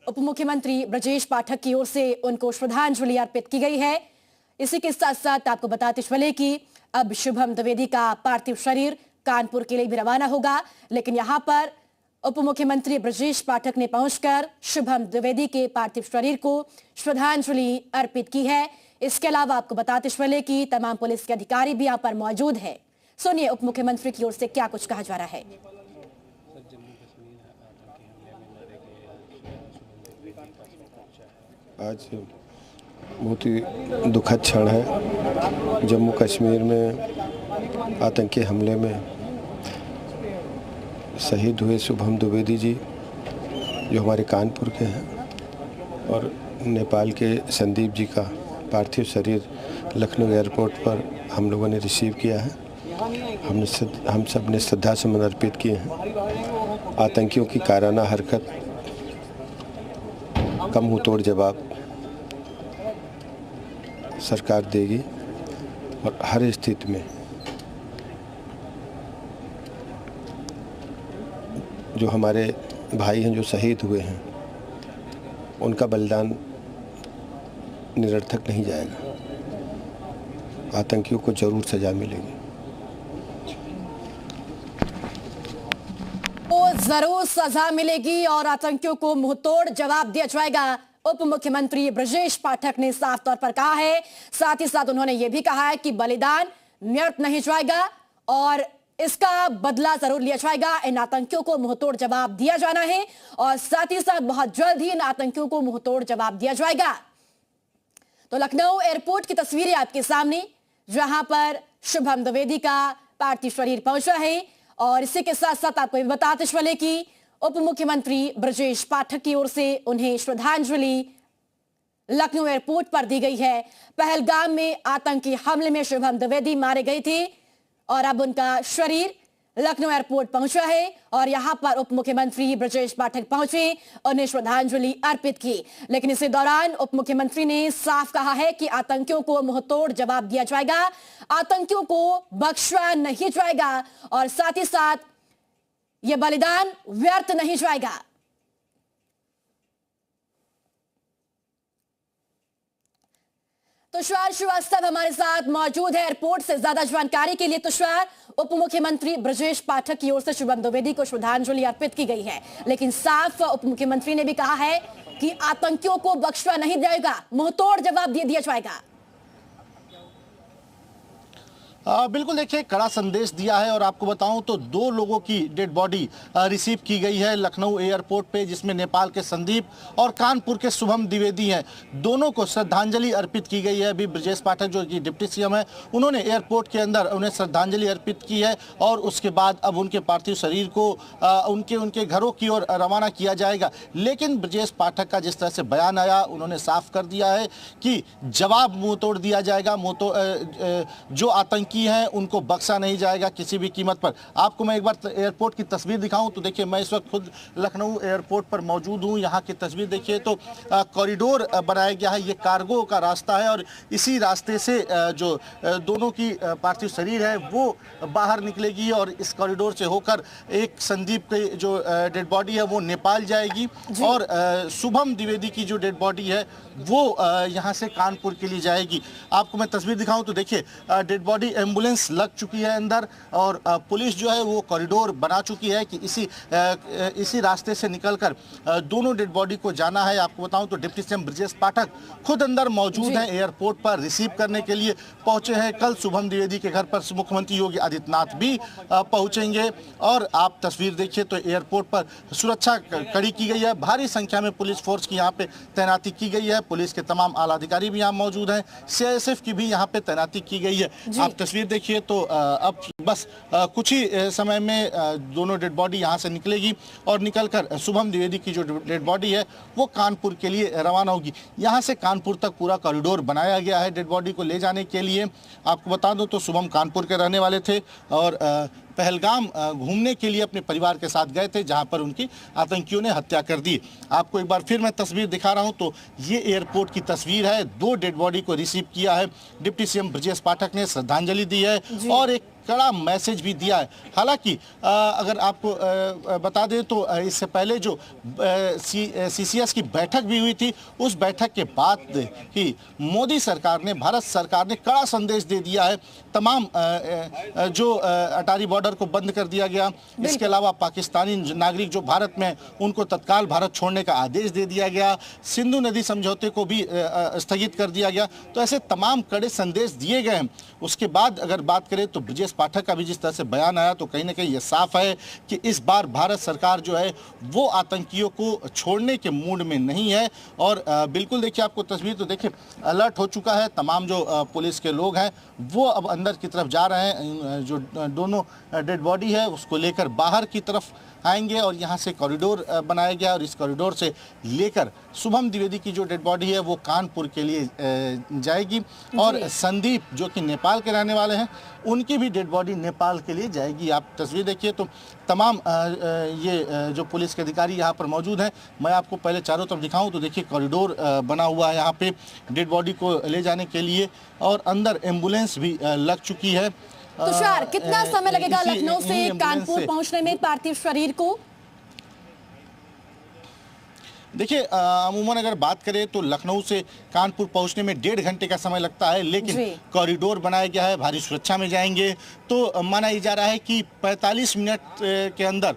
उप मुख्यमंत्री ब्रजेश पाठक की ओर से उनको श्रद्धांजलि अर्पित की गई है। इसी के साथ साथ आपको बताते चले कि अब शुभम द्विवेदी का पार्थिव शरीर कानपुर के लिए भी रवाना होगा, लेकिन यहां पर उप मुख्यमंत्री ब्रजेश पाठक ने पहुंचकर शुभम द्विवेदी के पार्थिव शरीर को श्रद्धांजलि अर्पित की है। इसके अलावा आपको बताते चले कि तमाम पुलिस के अधिकारी भी यहां पर मौजूद है। सुनिए उप मुख्यमंत्री की ओर से क्या कुछ कहा जा रहा है। आज बहुत ही दुखद क्षण है। जम्मू कश्मीर में आतंकी हमले में शहीद हुए शुभम द्विवेदी जी, जो हमारे कानपुर के हैं, और नेपाल के संदीप जी का पार्थिव शरीर लखनऊ एयरपोर्ट पर हम लोगों ने रिसीव किया है। हम सब ने श्रद्धा सुमन अर्पित किए हैं। आतंकियों की कायराना हरकत का मुंह तोड़ जवाब सरकार देगी और हर स्थिति में जो हमारे भाई हैं जो शहीद हुए हैं उनका बलिदान निरर्थक नहीं जाएगा। आतंकियों को जरूर सजा मिलेगी। जरूर सजा मिलेगी और आतंकियों को मुंहतोड़ जवाब दिया जाएगा। उप मुख्यमंत्री ब्रजेश पाठक ने साफ तौर पर कहा है। साथ ही साथ उन्होंने यह भी कहा है कि बलिदान व्यर्थ नहीं जाएगा और इसका बदला जरूर लिया जाएगा। इन आतंकियों को मुंहतोड़ जवाब दिया जाना है और साथ ही साथ बहुत जल्द ही इन आतंकियों को मुंहतोड़ जवाब दिया जाएगा। तो लखनऊ एयरपोर्ट की तस्वीरें आपके सामने, जहां पर शुभम द्विवेदी का पार्थिव शरीर पहुंचा है। और इसी के साथ साथ आपको ये बताते चले कि उप मुख्यमंत्री ब्रजेश पाठक की ओर से उन्हें श्रद्धांजलि लखनऊ एयरपोर्ट पर दी गई है। पहलगाम में आतंकी हमले में शुभम द्विवेदी मारे गए थे और अब उनका शरीर लखनऊ एयरपोर्ट पहुंचा है और यहां पर उप मुख्यमंत्री ब्रजेश पाठक पहुंचे, उन्हें श्रद्धांजलि अर्पित की। लेकिन इसी दौरान उप मुख्यमंत्री ने साफ कहा है कि आतंकियों को मुंहतोड़ जवाब दिया जाएगा, आतंकियों को बख्शा नहीं जाएगा और साथ ही साथ यह बलिदान व्यर्थ नहीं जाएगा। तुषार श्रीवास्तव हमारे साथ मौजूद है एयरपोर्ट से ज्यादा जानकारी के लिए। तुषार, उप मुख्यमंत्री ब्रजेश पाठक की ओर से शुभम द्विवेदी को श्रद्धांजलि अर्पित की गई है, लेकिन साफ उप मुख्यमंत्री ने भी कहा है कि आतंकियों को बख्शा नहीं जाएगा, मुंहतोड़ जवाब दे दिया जाएगा। बिल्कुल, देखिए कड़ा संदेश दिया है और आपको बताऊं तो 2 लोगों की डेड बॉडी रिसीव की गई है लखनऊ एयरपोर्ट पे, जिसमें नेपाल के संदीप और कानपुर के शुभम द्विवेदी हैं। दोनों को श्रद्धांजलि अर्पित की गई है। अभी ब्रजेश पाठक जो कि डिप्टी सीएम है, उन्होंने एयरपोर्ट के अंदर उन्हें श्रद्धांजलि अर्पित की है और उसके बाद अब उनके पार्थिव शरीर को उनके घरों की ओर रवाना किया जाएगा। लेकिन ब्रजेश पाठक का जिस तरह से बयान आया, उन्होंने साफ कर दिया है कि जवाब मुंह तोड़ दिया जाएगा। जो आतंकी हैं उनको बख्शा नहीं जाएगा किसी भी कीमत पर। आपको मैं एक बार एयरपोर्ट की तस्वीर दिखाऊं तो देखिए, मैं इस वक्त खुद लखनऊ एयरपोर्ट पर मौजूद हूं। यहां की तस्वीर देखिए तो कॉरिडोर बनाया गया है, ये कार्गो का रास्ता है और इसी रास्ते से जो दोनों की पार्थिव शरीर है वो बाहर निकलेगी और इस कॉरिडोर से होकर एक संदीप की जो डेड बॉडी है वो नेपाल जाएगी और शुभम द्विवेदी की जो डेड बॉडी है वो यहाँ से कानपुर के लिए जाएगी। आपको मैं तस्वीर दिखाऊं तो देखिए, डेड बॉडी एम्बुलेंस लग चुकी है अंदर और पुलिस जो है वो कॉरिडोर बना चुकी है कि इसी रास्ते से निकलकर दोनों डेड बॉडी को जाना है। आपको बताऊं तो डिप्टी सीएम ब्रजेश पाठक खुद अंदर मौजूद हैं, एयरपोर्ट पर रिसीव करने के लिए पहुंचे हैं। कल शुभम द्विवेदी के घर पर मुख्यमंत्री योगी आदित्यनाथ भी पहुंचेंगे और आप तस्वीर देखिए तो एयरपोर्ट पर सुरक्षा कड़ी की गई है। भारी संख्या में पुलिस फोर्स की यहाँ पे तैनाती की गई है। पुलिस के तमाम आला अधिकारी भी यहाँ मौजूद हैं, सीआईएसएफ की भी यहाँ पे तैनाती की गई है। आप तस्वीर देखिए तो अब बस कुछ ही समय में दोनों डेड बॉडी यहाँ से निकलेगी और निकलकर शुभम द्विवेदी की जो डेड बॉडी है वो कानपुर के लिए रवाना होगी। यहाँ से कानपुर तक पूरा कॉरिडोर बनाया गया है डेड बॉडी को ले जाने के लिए। आपको बता दूं तो शुभम कानपुर के रहने वाले थे और पहलगाम घूमने के लिए अपने परिवार के साथ गए थे, जहां पर उनकी आतंकियों ने हत्या कर दी। आपको एक बार फिर मैं तस्वीर दिखा रहा हूं तो ये एयरपोर्ट की तस्वीर है। 2 डेड बॉडी को रिसीव किया है। डिप्टी सीएम ब्रजेश पाठक ने श्रद्धांजलि दी है और एक कड़ा मैसेज भी दिया है। हालांकि अगर आपको बता दें तो इससे पहले जो CCS की बैठक भी हुई थी, उस बैठक के बाद ही मोदी सरकार ने, भारत सरकार ने कड़ा संदेश दे दिया है। तमाम जो अटारी बॉर्डर को बंद कर दिया गया, इसके अलावा पाकिस्तानी नागरिक जो भारत में, उनको तत्काल भारत छोड़ने का आदेश दे दिया गया, सिंधु नदी समझौते को भी स्थगित कर दिया गया। तो ऐसे तमाम कड़े संदेश दिए गए हैं। उसके बाद अगर बात करें तो ब्रजेश पाठक का भी जिस तरह से बयान आया, तो कहीं ना कहीं ये साफ है कि इस बार भारत सरकार जो है वो आतंकियों को छोड़ने के मूड में नहीं है। और बिल्कुल देखिए, आपको तस्वीर तो देखिए, अलर्ट हो चुका है। तमाम जो पुलिस के लोग हैं वो अब अंदर की तरफ जा रहे हैं। जो दोनों डेड बॉडी है उसको लेकर बाहर की तरफ आएंगे और यहाँ से कॉरिडोर बनाया गया, और इस कॉरिडोर से लेकर शुभम द्विवेदी की जो डेड बॉडी है वो कानपुर के लिए जाएगी, और संदीप जो कि नेपाल के रहने वाले हैं, उनकी भी डेड बॉडी नेपाल के लिए जाएगी। आप तस्वीर देखिए तो तमाम ये जो पुलिस के अधिकारी यहाँ पर मौजूद हैं। मैं आपको पहले चारों तरफ दिखाऊं तो देखिए, कॉरिडोर बना हुआ है यहाँ पे डेड बॉडी को ले जाने के लिए, और अंदर एम्बुलेंस भी लग चुकी है। तुषार, कितना समय लगेगा लखनऊ से कानपुर पहुंचने में पार्थिव शरीर को? देखिए, अमूमन अगर बात करें तो लखनऊ से कानपुर पहुंचने में 1.5 घंटे का समय लगता है, लेकिन कॉरिडोर बनाया गया है, भारी सुरक्षा में जाएंगे तो माना ही जा रहा है कि 45 मिनट के अंदर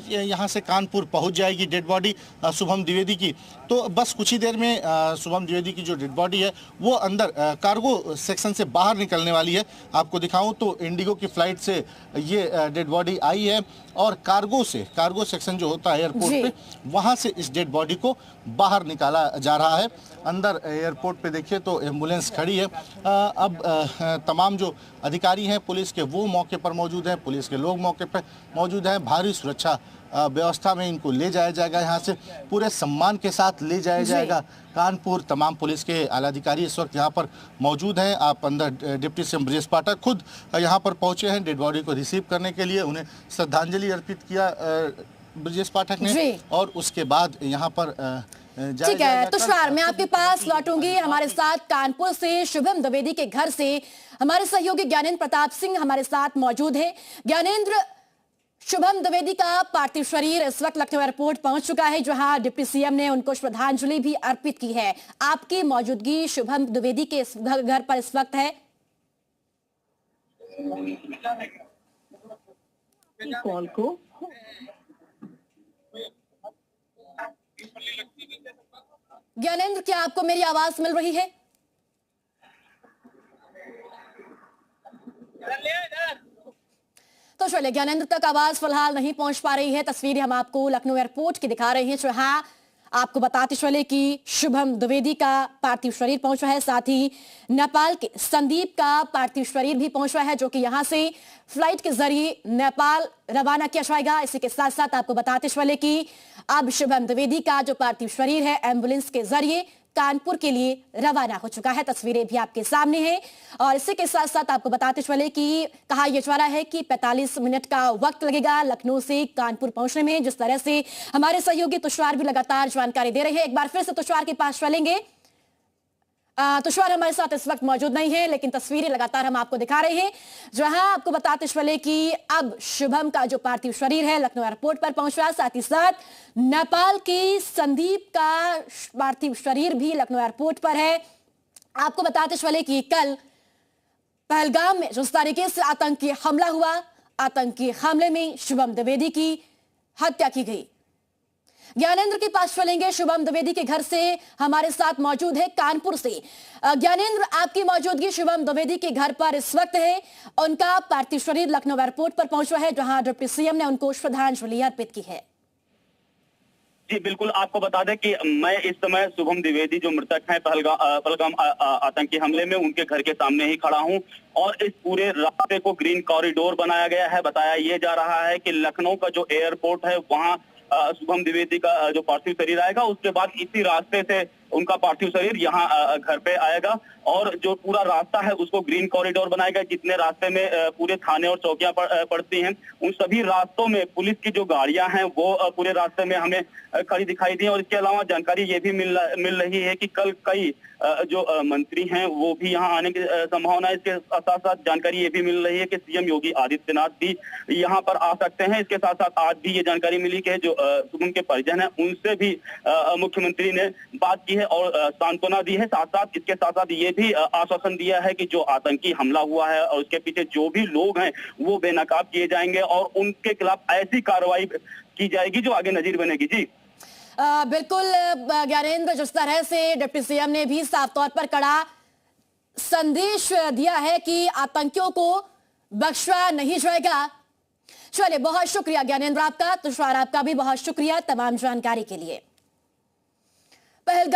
यहां से कानपुर पहुंच जाएगी डेड बॉडी शुभम द्विवेदी की। तो बस कुछ ही देर में शुभम द्विवेदी की जो डेड बॉडी है वो अंदर कार्गो सेक्शन से बाहर निकलने वाली है। आपको दिखाऊं तो इंडिगो की फ्लाइट से ये डेड बॉडी आई है, और कार्गो सेक्शन जो होता है एयरपोर्ट पे, वहां से इस डेड बॉडी को बाहर निकाला जा रहा है। अंदर एयरपोर्ट पे देखिए तो एम्बुलेंस खड़ी है। अब तमाम जो अधिकारी हैं पुलिस के वो मौके पर मौजूद हैं, पुलिस के लोग मौके पर मौजूद हैं। भारी सुरक्षा व्यवस्था में इनको ले जाया जाएगा, यहाँ से पूरे सम्मान के साथ ले जाया जाएगा कानपुर। तमाम पुलिस के आला अधिकारी इस वक्त यहाँ पर मौजूद हैं। आप अंदर डिप्टी सीएम ब्रजेश पाठक खुद यहाँ पर पहुँचे हैं डेड बॉडी को रिसीव करने के लिए। उन्हें श्रद्धांजलि अर्पित किया ब्रजेश पाठक ने, और उसके बाद यहाँ पर ठीक है तुषार, मैं आपके पास लौटूंगी। हमारे साथ कानपुर से शुभम द्विवेदी के घर से हमारे सहयोगी ज्ञानेंद्र प्रताप सिंह हमारे साथ मौजूद है। ज्ञानेंद्र, शुभम द्विवेदी का पार्थिव शरीर इस वक्त लखनऊ एयरपोर्ट पहुंच चुका है, जहां डिप्टी सीएम ने उनको श्रद्धांजलि भी अर्पित की है। आपकी मौजूदगी शुभम द्विवेदी के घर पर इस वक्त है। कॉल को ज्ञानेंद्र, क्या आपको मेरी आवाज मिल रही है? तो चलिए, ज्ञानेंद्र तक आवाज फिलहाल नहीं पहुंच पा रही है। तस्वीरें हम आपको लखनऊ एयरपोर्ट की दिखा रहे हैं, जहां आपको बताते चले कि शुभम द्विवेदी का पार्थिव शरीर पहुंचा है, साथ ही नेपाल के संदीप का पार्थिव शरीर भी पहुंचा है, जो कि यहां से फ्लाइट के जरिए नेपाल रवाना किया जाएगा। इसी के साथ साथ आपको बताते चले कि अब शुभम द्विवेदी का जो पार्थिव शरीर है एम्बुलेंस के जरिए कानपुर के लिए रवाना हो चुका है। तस्वीरें भी आपके सामने हैं, और इसी के साथ साथ आपको बताते चले कि कहा यह जा रहा है कि 45 मिनट का वक्त लगेगा लखनऊ से कानपुर पहुंचने में, जिस तरह से हमारे सहयोगी तुषार भी लगातार जानकारी दे रहे हैं। एक बार फिर से तुषार के पास चलेंगे। तुषार हमारे साथ इस वक्त मौजूद नहीं है, लेकिन तस्वीरें लगातार हम आपको दिखा रहे हैं, जहां आपको बताते चले कि अब शुभम का जो पार्थिव शरीर है लखनऊ एयरपोर्ट पर पहुंचा, साथ ही साथ नेपाल के संदीप का पार्थिव शरीर भी लखनऊ एयरपोर्ट पर है। आपको बताते चले कि कल पहलगाम में जिस तरीके से आतंकी हमला हुआ, आतंकी हमले में शुभम द्विवेदी की हत्या की गई। ज्ञानेंद्र के पास चलेंगे, शुभम द्विवेदी के घर से हमारे साथ मौजूद है कानपुर से। ज्ञानेंद्र, आपकी मौजूदगी शुभम द्विवेदी के घर पर इस वक्त है। उनका पार्थिव शरीर लखनऊ एयरपोर्ट पर पहुंचा है, जहां डिप्टी सीएम ने उनको श्रद्धांजलि अर्पित की है। जी बिल्कुल, आपको बता दें कि मैं इस समय शुभम द्विवेदी जो मृतक हैं पहलगाम आतंकी हमले में, उनके घर के सामने ही खड़ा हूं, और इस पूरे रास्ते को ग्रीन कॉरिडोर बनाया गया है। बताया यह जा रहा है कि लखनऊ का जो एयरपोर्ट है वहां शुभम द्विवेदी का जो पार्थिव शरीर आएगा, उसके बाद इसी रास्ते से उनका पार्थिव शरीर यहाँ घर पे आएगा और जो पूरा रास्ता है उसको ग्रीन कॉरिडोर बनाएगा। जितने रास्ते में पूरे थाने और चौकियां पड़ती हैं, उन सभी रास्तों में पुलिस की जो गाड़ियां हैं वो पूरे रास्ते में हमें खड़ी दिखाई दी। और इसके अलावा जानकारी ये भी मिल रही है कि कल कई जो मंत्री हैं वो भी यहाँ आने की संभावना है। इसके साथ साथ जानकारी ये भी मिल रही है कि सीएम योगी आदित्यनाथ भी यहाँ पर आ सकते हैं। इसके साथ साथ आज भी ये जानकारी मिली कि जो शुभम के परिजन हैं उनसे भी मुख्यमंत्री ने बात की है और सांत्वना दी है। साथ साथ इसके साथ साथ ये भी आश्वासन दिया है कि जो आतंकी हमला हुआ है और उसके पीछे जो भी लोग हैं वो बेनकाब किए जाएंगे और उनके खिलाफ ऐसी कार्रवाई की जाएगी जो आगे नजीर बनेगी। जी बिल्कुल ज्ञानेंद्र, जिस तरह से डिप्टी सीएम ने भी साफ तौर पर कड़ा संदेश दिया है कि आतंकियों को बख्शा नहीं जाएगा। चलिए, बहुत शुक्रिया ज्ञानेंद्र आपका। तुषार आपका भी बहुत शुक्रिया तमाम जानकारी के लिए। पहलगाम